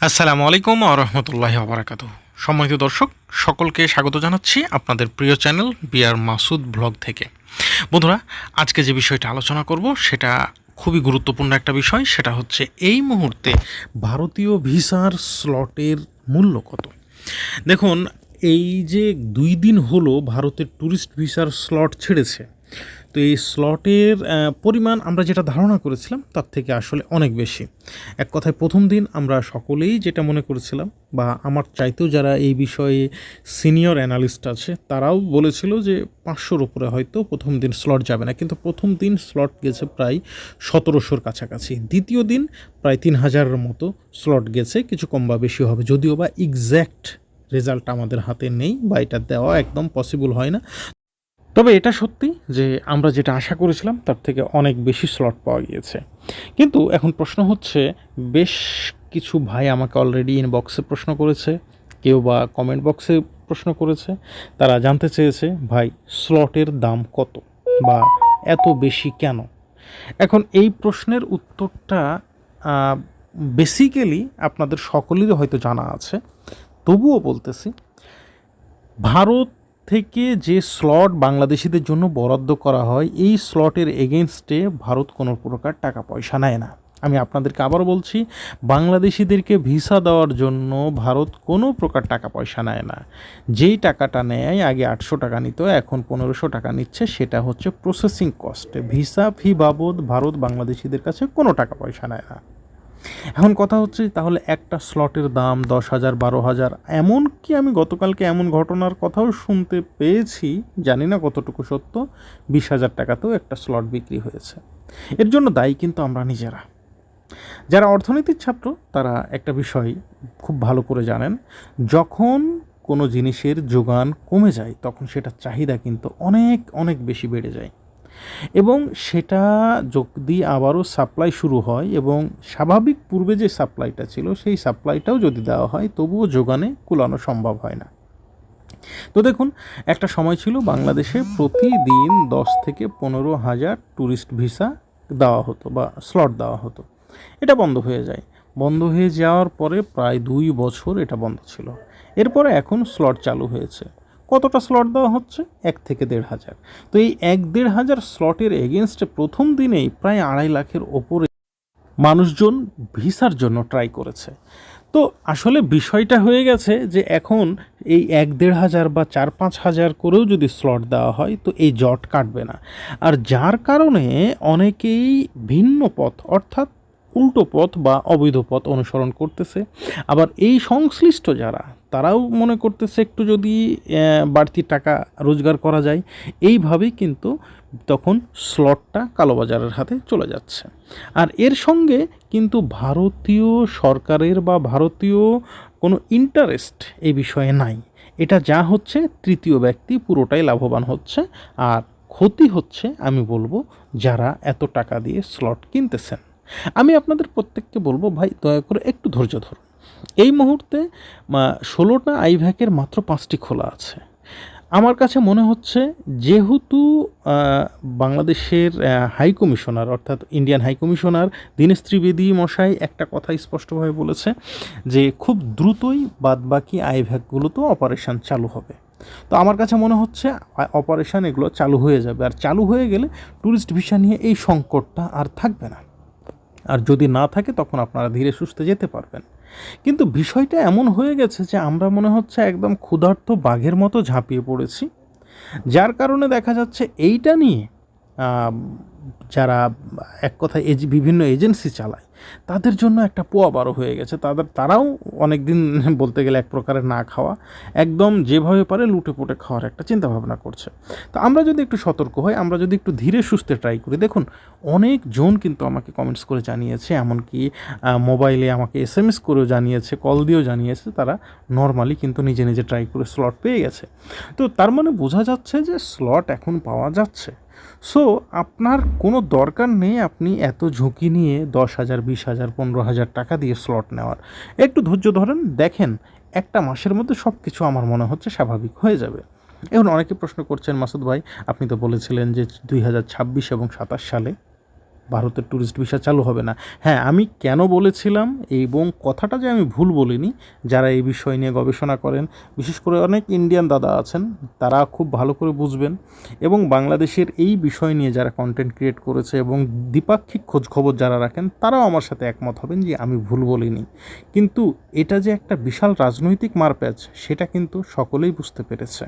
আসসালামু আলাইকুম ওয়া রাহমাতুল্লাহি ওয়া বারাকাতুহু। সম্মানিত দর্শক, সকলকে স্বাগত জানাচ্ছি আপনাদের প্রিয় চ্যানেল বিআর মাসুদ ব্লগ থেকে। বন্ধুরা, আজকে যে বিষয়টা আলোচনা করব সেটা খুবই গুরুত্বপূর্ণ একটা বিষয়। সেটা হচ্ছে এই মুহূর্তে ভারতীয় ভিসার স্লটের মূল্য কত। দেখুন, এই যে ২ দিন হলো ভারতের ট্যুরিস্ট ভিসার স্লট ছেড়েছে, তো এই স্লটের পরিমাণ আমরা যেটা ধারণা করেছিলাম তার থেকে আসলে অনেক বেশি। এক কথায় প্রথম দিন আমরা সকলেই যেটা মনে করেছিলাম, বা আমার চাইতেও যারা এই বিষয়ে সিনিয়র অ্যানালিস্ট আছে তারাও বলেছিল যে ৫০০-র উপরে হয়তো প্রথম দিন স্লট যাবে না, কিন্তু প্রথম দিন স্লট গেছে প্রায় ১৭০০-র কাছাকাছি। দ্বিতীয় দিন প্রায় ৩০০০-এর মতো স্লট গেছে, কিছু কম বা বেশি হবে, যদিও বা এক্স্যাক্ট রেজাল্ট আমাদের হাতে নেই বা এটা দেওয়া একদম পসিবল হয় না। তবে এটা সত্যি যে আমরা যেটা আশা করেছিলাম তার থেকে অনেক বেশি স্লট পাওয়া গিয়েছে। কিন্তু এখন প্রশ্ন হচ্ছে, বেশ কিছু ভাই আমাকে অলরেডি ইনবক্সে প্রশ্ন করেছে, কেউ বা কমেন্ট বক্সে প্রশ্ন করেছে। তারা জানতে চেয়েছে, ভাই স্লটের দাম কত বা এত বেশি কেন? এখন এই প্রশ্নের উত্তরটা বেসিক্যালি আপনাদের সকলেরই হয়তো জানা আছে, তবুও বলতেছি। ভারত থেকে যে স্লট বাংলাদেশিদের জন্য বরাদ্দ করা হয়, এই স্লটের এগেনস্টে ভারত কোনো প্রকার টাকা পয়সা নেয় না। আমি আপনাদেরকে আবার বলছি, বাংলাদেশিদেরকে ভিসা দেওয়ার জন্য ভারত কোনো প্রকার টাকা পয়সা নেয় না। যেই টাকাটা নেয়, আগে ৮০০ টাকা নিত, এখন ১৫০০ টাকা নিচ্ছে, সেটা হচ্ছে প্রসেসিং কস্ট। ভিসা ফি বাবদ ভারত বাংলাদেশিদের কাছে কোনো টাকা পয়সা নেয় না। এখন কথা হচ্ছে, তাহলে একটা স্লটের দাম ১০,০০০, ১২,০০০, এমনকি আমি গতকালকে এমন ঘটনার কথাও শুনতে পেয়েছি, জানি না কতটুকু সত্য, ২০,০০০ টাকাতেও একটা স্লট বিক্রি হয়েছে। এর জন্য দায়ী কিন্তু আমরা নিজেরা। যারা অর্থনীতির ছাত্র তারা একটা বিষয় খুব ভালো করে জানেন, যখন কোনো জিনিসের যোগান কমে যায় তখন সেটার চাহিদা কিন্তু অনেক অনেক বেশি বেড়ে যায়, এবং সেটা যদি আবারও সাপ্লাই শুরু হয় এবং স্বাভাবিক পূর্বে যে সাপ্লাইটা ছিল সেই সাপ্লাইটাও যদি দেওয়া হয়, তবুও যোগানে কুলানো সম্ভব হয় না। তো দেখুন, একটা সময় ছিল বাংলাদেশে প্রতিদিন ১০ থেকে ১৫,০০০ ট্যুরিস্ট ভিসা দেওয়া হতো বা স্লট দেওয়া হতো। এটা বন্ধ হয়ে যায়। বন্ধ হয়ে যাওয়ার পরে প্রায় ২ বছর এটা বন্ধ ছিল। এরপরে এখন স্লট চালু হয়েছে। কতটা স্লট দেওয়া হচ্ছে? ১ থেকে ১,৫০০। তো এই ১-১,৫০০ স্লটের এগেনস্টে প্রথম দিনেই প্রায় ২.৫ লাখের ওপরে মানুষজন ভিসার জন্য ট্রাই করেছে। তো আসলে বিষয়টা হয়ে গেছে যে এখন এই ১-১,৫০০ বা ৪-৫ হাজার করেও যদি স্লট দেওয়া হয়, তো এই জট কাটবে না। আর যার কারণে অনেকেই ভিন্ন পথ, অর্থাৎ উল্টো পথ বা অবৈধ পথ অনুসরণ করতেছে। আবার এই সংশ্লিষ্ট যারা, তারাও মনে করতেছে একটু যদি বাড়তি টাকা রোজগার করা যায়, এইভাবেই কিন্তু তখন স্লটটা কালোবাজারের হাতে চলে যাচ্ছে। আর এর সঙ্গে কিন্তু ভারতীয় সরকারের বা ভারতীয় কোনো ইন্টারেস্ট এই বিষয়ে নাই। এটা যা হচ্ছে, তৃতীয় ব্যক্তি পুরোটাই লাভবান হচ্ছে, আর ক্ষতি হচ্ছে আমি বলবো যারা এত টাকা দিয়ে স্লট কিনতেছেন। আমি আপনাদের প্রত্যেককে বলবো, ভাই দয়া করে একটু ধৈর্য ধরুন। এই মুহূর্তে ১৬টা আইভ্যাকের মাত্র ৫টি খোলা আছে। আমার কাছে মনে হচ্ছে, যেহেতু বাংলাদেশের হাই কমিশনার, অর্থাৎ Indian high commissioner Dinesh Trivedi মশাই একটা কথা স্পষ্টভাবে বলেছে যে খুব দ্রুতই বাদবাকি আইভ্যাকগুলোতেও অপারেশান চালু হবে। তো আমার কাছে মনে হচ্ছে অপারেশান এগুলো চালু হয়ে যাবে, আর চালু হয়ে গেলে ট্যুরিস্ট ভিসা নিয়ে এই সংকটটা আর থাকবে না। আর যদি না থাকে তখন আপনারা ধীরে সুস্থে যেতে পারবেন। কিন্তু বিষয়টা এমন হয়ে গেছে যে আমরা মনে হচ্ছে একদম ক্ষুধার্ত বাঘের মতো ঝাঁপিয়ে পড়েছি, যার কারণে দেখা যাচ্ছে এইটা নিয়ে যারা এক কথায় বিভিন্ন এজেন্সি চালায় তাদের জন্য একটা পোয়াবারো হয়ে গেছে। তারাও অনেক দিন বলতে গেলে এক প্রকারের না খাওয়া, একদম যেভাবে পারে লুটে পুটে খাওয়ার একটা চিন্তাভাবনা করছে। তো আমরা যদি একটু সতর্ক হই, আমরা যদি একটু ধীরে সুস্থে ট্রাই করি। দেখুন, অনেকজন কিন্তু আমাকে কমেন্টস করে জানিয়েছে, এমনকি মোবাইলে আমাকে SMS করেও জানিয়েছে, কল দিয়েও জানিয়েছে, তারা নর্মালি কিন্তু নিজে নিজে ট্রাই করে স্লট পেয়ে গেছে। তো তার মানে বোঝা যাচ্ছে যে স্লট এখন পাওয়া যাচ্ছে। সো আপনার কোনো দরকার নেই আপনি এত ঝুঁকি নিয়ে ১০,০০০, ২০,০০০, ১৫,০০০ টাকা দিয়ে স্লট নেওয়ার। একটু ধৈর্য ধরেন, দেখেন একটা মাসের মধ্যে সব কিছু আমার মনে হচ্ছে স্বাভাবিক হয়ে যাবে। এখন অনেকে প্রশ্ন করছেন, মাসুদ ভাই আপনি তো বলেছিলেন যে ২০২৬ এবং ২৭ সালে ভারতের ট্যুরিস্ট ভিসা চালু হবে না। হ্যাঁ, আমি কেন বলেছিলাম এবং কথাটা যে আমি ভুল বলিনি, যারা এই বিষয় নিয়ে গবেষণা করেন, বিশেষ করে অনেক ইন্ডিয়ান দাদা আছেন, তারা খুব ভালো করে বুঝবেন, এবং বাংলাদেশের এই বিষয় নিয়ে যারা কন্টেন্ট ক্রিয়েট করেছে এবং দ্বিপাক্ষিক খোঁজখবর যারা রাখেন, তারাও আমার সাথে একমত হবেন যে আমি ভুল বলিনি। কিন্তু এটা যে একটা বিশাল রাজনৈতিক মারপ্যাঁচ, সেটা কিন্তু সকলেই বুঝতে পেরেছে।